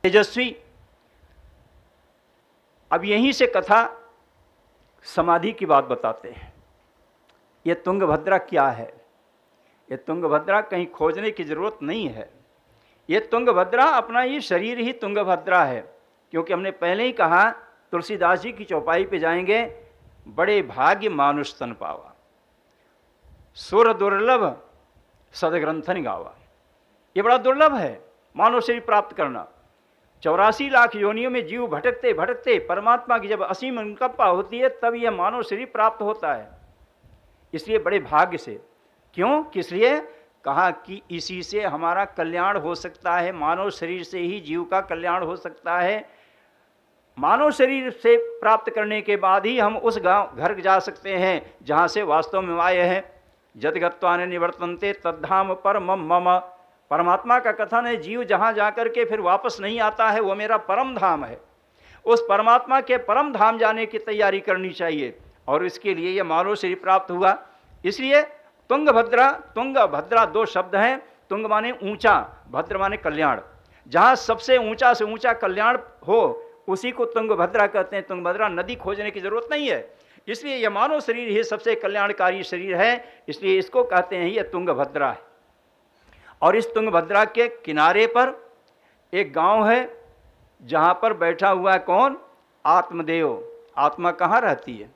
तेजस्वी। अब यहीं से कथा समाधि की बात बताते हैं। ये तुंगभद्रा क्या है? ये तुंगभद्रा कहीं खोजने की जरूरत नहीं है। ये तुंगभद्रा अपना ये शरीर ही तुंगभद्रा है। क्योंकि हमने पहले ही कहा, तुलसीदास जी की चौपाई पे जाएंगे, बड़े भाग्य मानुष तन पावा, सुर दुर्लभ सदग्रंथन गावा। ये बड़ा दुर्लभ है मानव शरीर प्राप्त करना। 84 लाख योनियों में जीव भटकते भटकते परमात्मा की जब असीम अनुकंपा होती है तब यह मानव शरीर प्राप्त होता है। इसलिए बड़े भाग्य से। क्यों? किस लिए? कहा कि इसी से हमारा कल्याण हो सकता है, मानव शरीर से ही जीव का कल्याण हो सकता है। मानव शरीर से प्राप्त करने के बाद ही हम उस गांव घर जा सकते हैं जहां से वास्तव में आए हैं। जदगत्वा निवर्तन्ते तद्धाम परमम मम। परमात्मा का कथन है, जीव जहां जाकर के फिर वापस नहीं आता है वो मेरा परम धाम है। उस परमात्मा के परम धाम जाने की तैयारी करनी चाहिए और इसके लिए ये मानव शरीर प्राप्त हुआ। इसलिए तुंगभद्रा, तुंगभद्रा दो शब्द हैं। तुंग माने ऊंचा, भद्र माने कल्याण। जहां सबसे ऊंचा से ऊंचा कल्याण हो उसी को तुंगभद्रा कहते हैं। तुंगभद्रा नदी खोजने की जरूरत नहीं है। इसलिए यह मानव शरीर ही सबसे कल्याणकारी शरीर है, इसलिए इसको कहते हैं यह तुंगभद्रा है। और इस तुंगभद्रा के किनारे पर एक गांव है जहां पर बैठा हुआ है कौन? आत्मदेव। आत्मा कहाँ रहती है?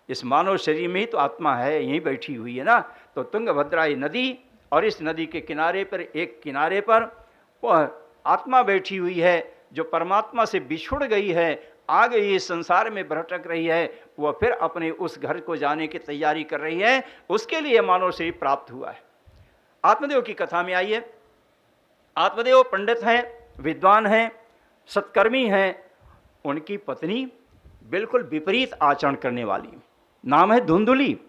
इस मानव शरीर में ही तो आत्मा है, यहीं बैठी हुई है ना। तो तुंगभद्रा ये नदी, और इस नदी के किनारे पर, एक किनारे पर वह आत्मा बैठी हुई है जो परमात्मा से बिछुड़ गई है, आ गई इस संसार में भटक रही है। वह फिर अपने उस घर को जाने की तैयारी कर रही है। उसके लिए मानव शरीर प्राप्त हुआ है। आत्मदेव की कथा में आइए। आत्मदेव पंडित हैं, विद्वान हैं, सत्कर्मी हैं। उनकी पत्नी बिल्कुल विपरीत आचरण करने वाली, नाम है धुंधुली।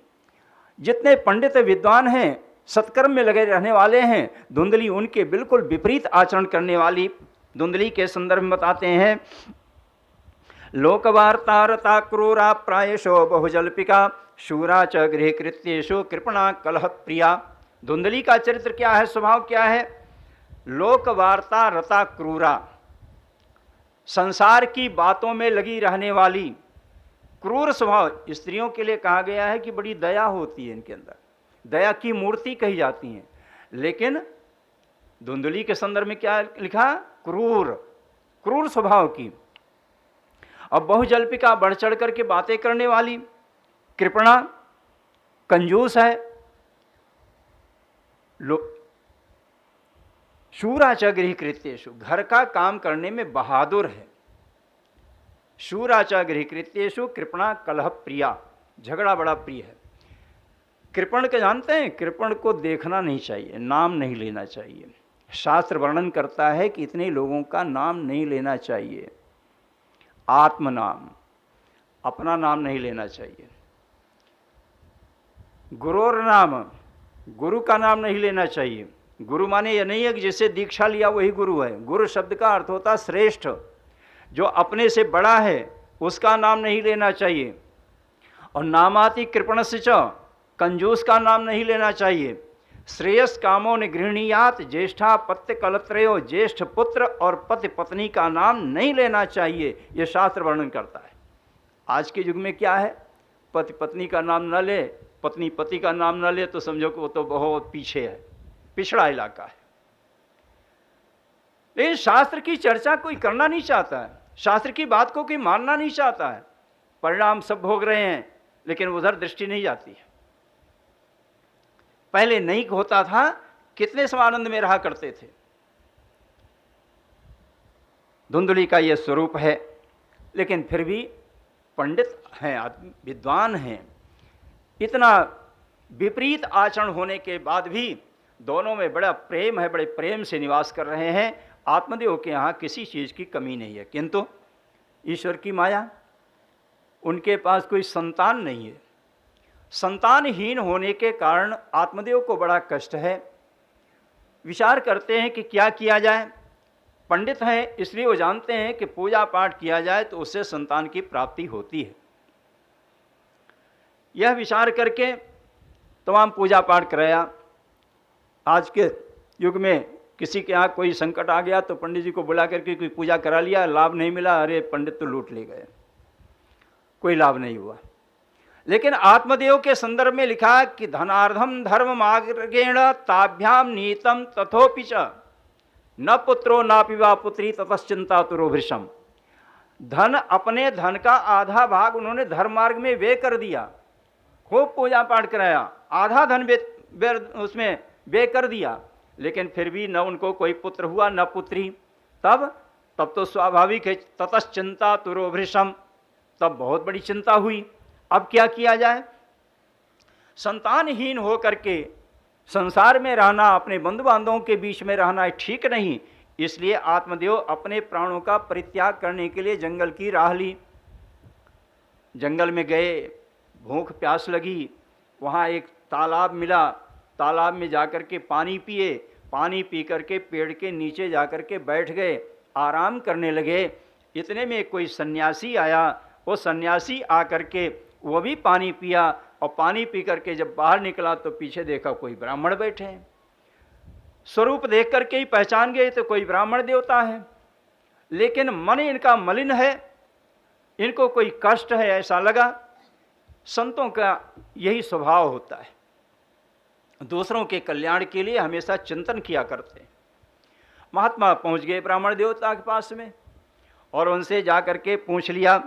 जितने पंडित विद्वान हैं, सत्कर्म में लगे रहने वाले हैं, धुंधली उनके बिल्कुल विपरीत आचरण करने वाली। धुंधली के संदर्भ में बताते हैं, लोकवार्ता रता क्रूरा प्रायशो बहुजल्पिका शूरा च गृह कृत्येषु कृपणा कलह प्रिया। धुंधली का चरित्र क्या है, स्वभाव क्या है? लोकवार्ता रता क्रूरा, संसार की बातों में लगी रहने वाली, क्रूर स्वभाव। स्त्रियों के लिए कहा गया है कि बड़ी दया होती है इनके अंदर, दया की मूर्ति कही जाती हैं। लेकिन धुंधली के संदर्भ में क्या लिखा? क्रूर, क्रूर स्वभाव की। अब बहुजल्पिका, बढ़ चढ़ करके बातें करने वाली, कृपणा, कंजूस है, शूरा च गृह कृत्येषु, घर का काम करने में बहादुर है। शूरा च गृह कृत्येषु कृपणा कलह प्रिया, झगड़ा बड़ा प्रिय है। कृपण के जानते हैं? कृपण को देखना नहीं चाहिए, नाम नहीं लेना चाहिए। शास्त्र वर्णन करता है कि इतने लोगों का नाम नहीं लेना चाहिए। आत्म नाम, अपना नाम नहीं लेना चाहिए। गुरोर नाम, गुरु का नाम नहीं लेना चाहिए। गुरु माने यह नहीं है कि जिससे दीक्षा लिया वही गुरु है। गुरु शब्द का अर्थ होता है श्रेष्ठ, जो अपने से बड़ा है उसका नाम नहीं लेना चाहिए। और नामाति कृपणस्य च, कंजूस का नाम नहीं लेना चाहिए। श्रेयस कामो निगृहणीयात ज्येष्ठा पत्य कलत्रयो, ज्येष्ठ पुत्र और पति पत्नी का नाम नहीं लेना चाहिए, यह शास्त्र वर्णन करता है। आज के युग में क्या है? पति पत्नी का नाम न ले, पत्नी पति का नाम न ले तो समझो कि वो तो बहुत पीछे है, पिछड़ा इलाका है। लेकिन शास्त्र की चर्चा कोई करना नहीं चाहता है, शास्त्र की बात को कोई मानना नहीं चाहता है। परिणाम सब भोग रहे हैं लेकिन उधर दृष्टि नहीं जाती है। पहले नहीं होता था, कितने समानंद में रहा करते थे। धुंधली का यह स्वरूप है। लेकिन फिर भी पंडित हैं, विद्वान हैं, इतना विपरीत आचरण होने के बाद भी दोनों में बड़ा प्रेम है, बड़े प्रेम से निवास कर रहे हैं। आत्मदेव के यहाँ किसी चीज़ की कमी नहीं है। किंतु ईश्वर की माया, उनके पास कोई संतान नहीं है। संतानहीन होने के कारण आत्मदेव को बड़ा कष्ट है। विचार करते हैं कि क्या किया जाए। पंडित हैं इसलिए वो जानते हैं कि पूजा पाठ किया जाए तो उससे संतान की प्राप्ति होती है। यह विचार करके तमाम पूजा पाठ कराया। आज के युग में किसी के यहाँ कोई संकट आ गया तो पंडित जी को बुला करके कोई पूजा करा लिया, लाभ नहीं मिला, अरे पंडित तो लूट ले गए, कोई लाभ नहीं हुआ। लेकिन आत्मदेव के संदर्भ में लिखा कि धनार्धम धर्म मार्गेण ताभ्याम नीतम तथोपि च न पुत्रो ना पिवा पुत्री ततश्चिंता तुरो भृशम। धन, अपने धन का आधा भाग उन्होंने धर्म मार्ग में व्यय कर दिया, खूब पूजा पाठ कराया, आधा धन उसमें व्यय कर दिया, लेकिन फिर भी न उनको कोई पुत्र हुआ न पुत्री। तब तो स्वाभाविक है, ततश्चिंता तुरो भृशम, तब बहुत बड़ी चिंता हुई। अब क्या किया जाए? संतानहीन होकर के संसार में रहना, अपने बंधु बांधवों के बीच में रहना ठीक नहीं। इसलिए आत्मदेव अपने प्राणों का परित्याग करने के लिए जंगल की राह ली। जंगल में गए, भूख प्यास लगी, वहाँ एक तालाब मिला, तालाब में जाकर के पानी पिए, पानी पी करके पेड़ के नीचे जाकर के बैठ गए, आराम करने लगे। इतने में कोई सन्यासी आया, वो सन्यासी आकर के वो भी पानी पिया, और पानी पी करके जब बाहर निकला तो पीछे देखा कोई ब्राह्मण बैठे हैं। स्वरूप देख करके ही पहचान गए तो कोई ब्राह्मण देवता है, लेकिन मन इनका मलिन है, इनको कोई कष्ट है ऐसा लगा। संतों का यही स्वभाव होता है, दूसरों के कल्याण के लिए हमेशा चिंतन किया करते हैं। महात्मा पहुंच गए ब्राह्मण देवता के पास में और उनसे जाकर के पूछ लिया,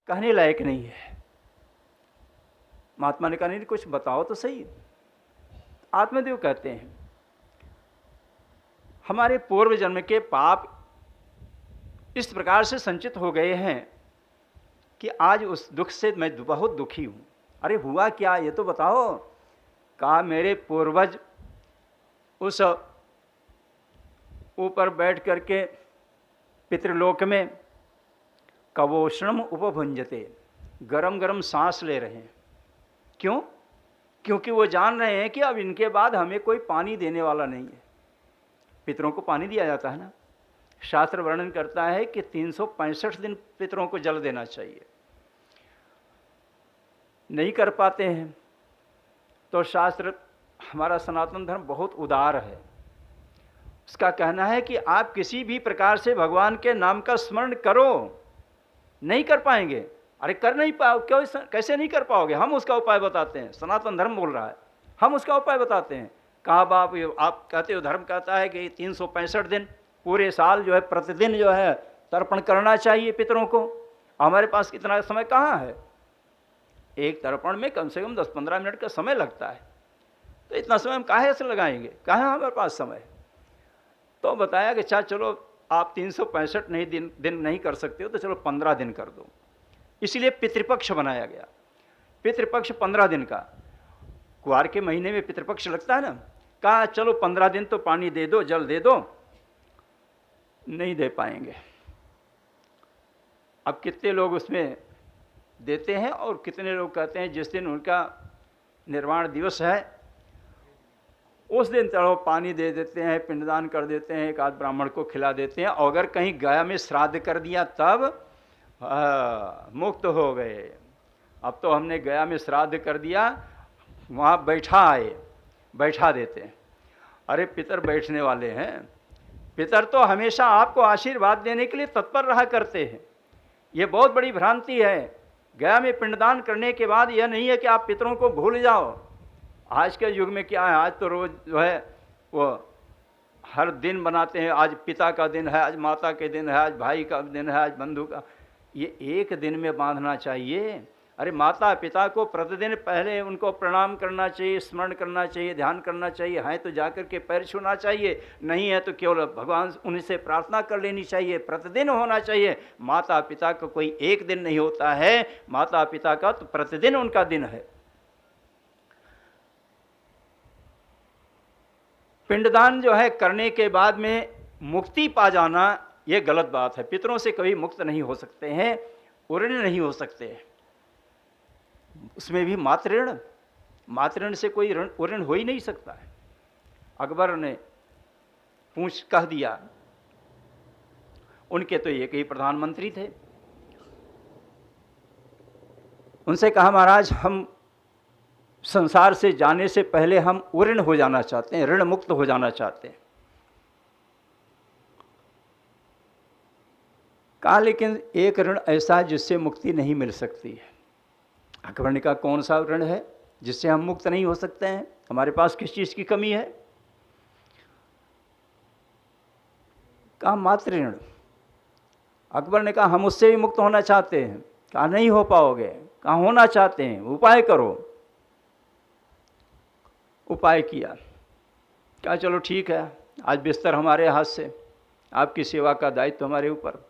कहने लायक नहीं है। महात्मा ने कहा, नहीं कुछ बताओ तो सही। आत्मदेव कहते हैं, हमारे पूर्व जन्म के पाप इस प्रकार से संचित हो गए हैं कि आज उस दुख से मैं बहुत दुखी हूं। अरे हुआ क्या ये तो बताओ। कहा, मेरे पूर्वज उस ऊपर बैठ करके पितृलोक में कवोष्णम उपभुंजते, गरम गरम सांस ले रहे हैं। क्यों? क्योंकि वो जान रहे हैं कि अब इनके बाद हमें कोई पानी देने वाला नहीं है। पितरों को पानी दिया जाता है ना, शास्त्र वर्णन करता है कि 365 दिन पितरों को जल देना चाहिए। नहीं कर पाते हैं तो शास्त्र, हमारा सनातन धर्म बहुत उदार है। उसका कहना है कि आप किसी भी प्रकार से भगवान के नाम का स्मरण करो, नहीं कर पाएंगे, अरे कर नहीं पाओ, क्यों, कैसे नहीं कर पाओगे? हम उसका उपाय बताते हैं। सनातन धर्म बोल रहा है, हम उसका उपाय बताते हैं। कहा, बाप आप कहते हो, धर्म कहता है कि 365 दिन पूरे साल जो है प्रतिदिन जो है तर्पण करना चाहिए पितरों को। हमारे पास इतना समय कहाँ है? एक तर्पण में कम से कम 10-15 मिनट का समय लगता है, तो इतना समय हम काहे से लगाएंगे? कहाँ हमारे पास समय? तो बताया कि अच्छा चलो आप 365 दिन नहीं कर सकते हो तो चलो 15 दिन कर दो। इसलिए पितृपक्ष बनाया गया। पितृपक्ष 15 दिन का, कुआर के महीने में पितृपक्ष लगता है ना। कहा चलो 15 दिन तो पानी दे दो, जल दे दो। नहीं दे पाएंगे। अब कितने लोग उसमें देते हैं और कितने लोग कहते हैं जिस दिन उनका निर्वाण दिवस है उस दिन चलो पानी दे देते हैं, पिंडदान कर देते हैं, एक आध ब्राह्मण को खिला देते हैं, और अगर कहीं गया में श्राद्ध कर दिया तब मुक्त हो गए। अब तो हमने गया में श्राद्ध कर दिया, वहाँ बैठा देते हैं। अरे पितर बैठने वाले हैं, पितर तो हमेशा आपको आशीर्वाद देने के लिए तत्पर रहा करते हैं। ये बहुत बड़ी भ्रांति है। गया में पिंडदान करने के बाद यह नहीं है कि आप पितरों को भूल जाओ। आज के युग में क्या है, आज तो रोज जो है वो हर दिन बनाते हैं, आज पिता का दिन है, आज माता के दिन है, आज भाई का दिन है, आज बंधु का। ये एक दिन में बांधना चाहिए। अरे माता पिता को प्रतिदिन पहले उनको प्रणाम करना चाहिए, स्मरण करना चाहिए, ध्यान करना चाहिए। हैं तो जाकर के पैर छूना चाहिए, नहीं है तो केवल भगवान उनसे प्रार्थना कर लेनी चाहिए। प्रतिदिन होना चाहिए। माता पिता का कोई एक दिन नहीं होता है, माता पिता का तो प्रतिदिन उनका दिन है। पिंडदान जो है करने के बाद में मुक्ति पा जाना ये गलत बात है। पितरों से कभी मुक्त नहीं हो सकते हैं, ऋण नहीं हो सकते हैं। उसमें भी मातृण से कोई ऋण हो ही नहीं सकता है। अकबर ने पूछ कह दिया, उनके तो एक ही प्रधानमंत्री थे। उनसे कहा, महाराज हम संसार से जाने से पहले हम ऋण हो जाना चाहते हैं, ऋण मुक्त हो जाना चाहते हैं। कहा लेकिन एक ऋण ऐसा है जिससे मुक्ति नहीं मिल सकती है। अकबर ने कहा कौन सा ऋण है जिससे हम मुक्त नहीं हो सकते हैं? हमारे पास किस चीज़ की कमी है? कहा मातृ ऋण। अकबर ने कहा हम उससे भी मुक्त होना चाहते हैं। कहा नहीं हो पाओगे। कहा होना चाहते हैं, उपाय करो। उपाय किया। कहा चलो ठीक है, आज बिस्तर हमारे हाथ से, आपकी सेवा का दायित्व हमारे ऊपर।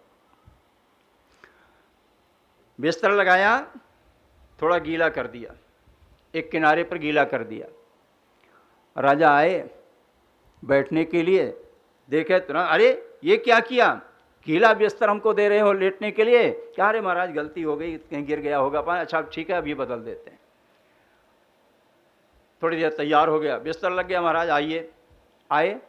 बिस्तर लगाया, थोड़ा गीला कर दिया, एक किनारे पर गीला कर दिया। राजा आए बैठने के लिए, देखे तुरंत, अरे ये क्या किया, गीला बिस्तर हमको दे रहे हो लेटने के लिए? क्या अरे महाराज गलती हो गई, कहीं गिर गया होगा। अच्छा ठीक है, अभी बदल देते हैं। थोड़ी देर तैयार हो गया, बिस्तर लग गया, महाराज आइए। आए,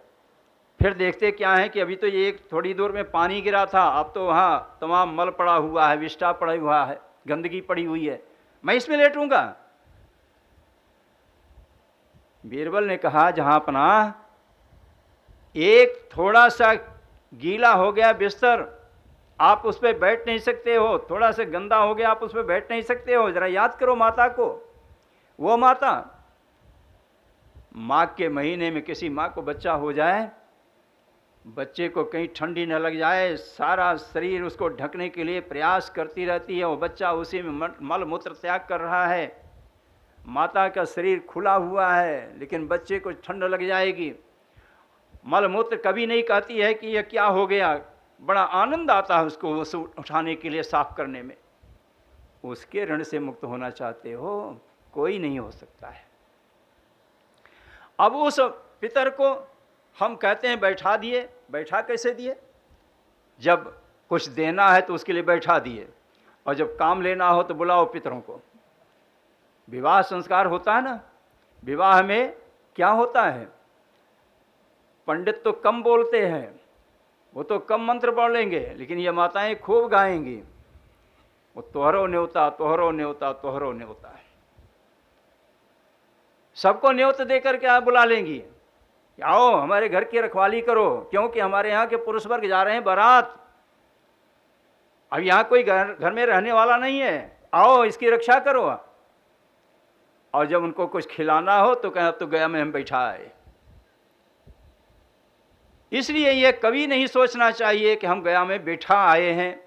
फिर देखते क्या है कि अभी तो ये एक थोड़ी दूर में पानी गिरा था, अब तो वहाँ तमाम मल पड़ा हुआ है, विष्ठा पड़ा हुआ है, गंदगी पड़ी हुई है, मैं इसमें लेटूंगा? बीरबल ने कहा जहाँपना, एक थोड़ा सा गीला हो गया बिस्तर, आप उस पर बैठ नहीं सकते हो, थोड़ा सा गंदा हो गया, आप उस पर बैठ नहीं सकते हो। जरा याद करो माता को। वो माता, माघ के महीने में किसी माँ को बच्चा हो जाए, बच्चे को कहीं ठंडी न लग जाए, सारा शरीर उसको ढकने के लिए प्रयास करती रहती है। वो बच्चा उसी में मल मूत्र त्याग कर रहा है, माता का शरीर खुला हुआ है, लेकिन बच्चे को ठंड लग जाएगी। मल मूत्र कभी नहीं कहती है कि यह क्या हो गया, बड़ा आनंद आता है उसको उसे उठाने के लिए, साफ करने में। उसके ऋण से मुक्त होना चाहते हो? कोई नहीं हो सकता है। अब उस पितर को हम कहते हैं बैठा दिए। बैठा कैसे दिए? जब कुछ देना है तो उसके लिए बैठा दिए, और जब काम लेना हो तो बुलाओ पितरों को। विवाह संस्कार होता है ना, विवाह में क्या होता है, पंडित तो कम बोलते हैं, वो तो कम मंत्र बोलेंगे, लेकिन ये माताएं खूब गाएंगी। वो तोहरो न्योता, तोहरो न्योता, तोहरो न्योता है। सबको न्योत देकर के आप बुला लेंगी, आओ हमारे घर की रखवाली करो, क्योंकि हमारे यहाँ के पुरुष वर्ग जा रहे हैं बारात। अब यहाँ कोई घर में रहने वाला नहीं है, आओ इसकी रक्षा करो। और जब उनको कुछ खिलाना हो तो कहें अब तो गया में हम बैठा आए। इसलिए ये कभी नहीं सोचना चाहिए कि हम गया में बैठा आए हैं,